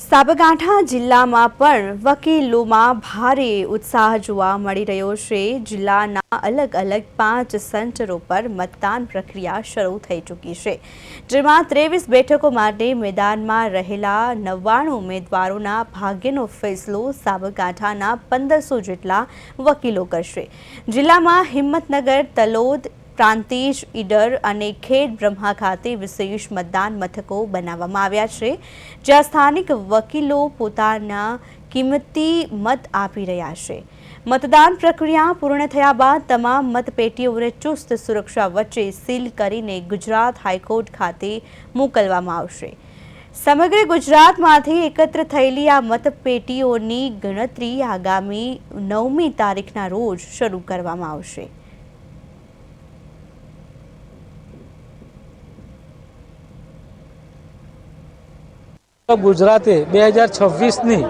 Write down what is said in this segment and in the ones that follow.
સાબરકાંઠા જિલ્લામાં પણ વકીલોમાં ભારે ઉત્સાહ જોવા મળી રહ્યો છે। જિલ્લાના અલગ અલગ 5 સેન્ટરો પર મતદાન પ્રક્રિયા શરૂ થઈ ચૂકી છે, જેમાં 23 બેઠકો માટે મેદાનમાં રહેલા 99 ઉમેદવારોના ભાગ્યનો ફેસલો સાબરકાંઠાના 1500 જેટલા વકીલો કરશે। જિલ્લામાં હિંમતનગર, તલોદ, પ્રાંતિજ, ઈડર અને ખેડ બ્રહ્મા ખાતે વિશેષ મતદાન મથકો બનાવવામાં આવ્યા છે, જ્યાં સ્થાનિક વકીલો પોતાના કિંમતી મત આપી રહ્યા છે। મતદાન પ્રક્રિયા પૂર્ણ થયા બાદ તમામ મતપેટીઓને ચુસ્ત સુરક્ષા વચ્ચે સીલ કરીને ગુજરાત હાઈકોર્ટ ખાતે મોકલવામાં આવશે। સમગ્ર ગુજરાતમાંથી એકત્ર થયેલી આ મતપેટીઓની ગણતરી આગામી 9મી તારીખના રોજ શરૂ કરવામાં આવશે। ગુજરાતે 2026ની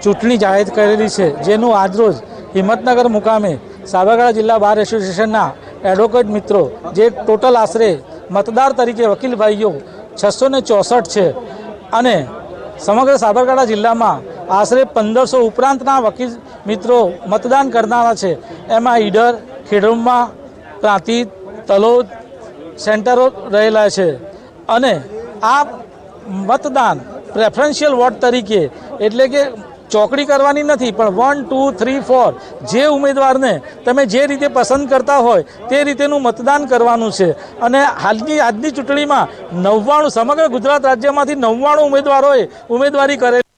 ચૂંટણી જાહેર કરેલી છે, જેનું આજરોજ હિંમતનગર મુકામે સાબરકાંઠા જિલ્લા બાર એસોસિએશનના એડવોકેટ મિત્રો, જે ટોટલ આશરે મતદાર તરીકે વકીલ ભાઈઓ 664 છે અને સમગ્ર સાબરકાંઠા જિલ્લામાં આશરે 1500 ઉપરાંતના વકીલ મિત્રો મતદાન કરનારા છે। એમાં ઈડર, ખેડબ્રહ્મા, પ્રાંતિજ, તલોદ સેન્ટરો રહેલા છે અને આ મતદાન પ્રેફરન્શિયલ વોટ તરીકે, એટલે કે ચોકડી કરવાની નથી, પણ 1, 2, 3, 4 જે ઉમેદવારને તમે જે રીતે પસંદ કરતા હોય તે રીતેનું મતદાન કરવાનું છે। અને આજની ચૂંટણીમાં 99 સમગ્ર ગુજરાત રાજ્યમાંથી 99 ઉમેદવારોએ ઉમેદવારી કરેલી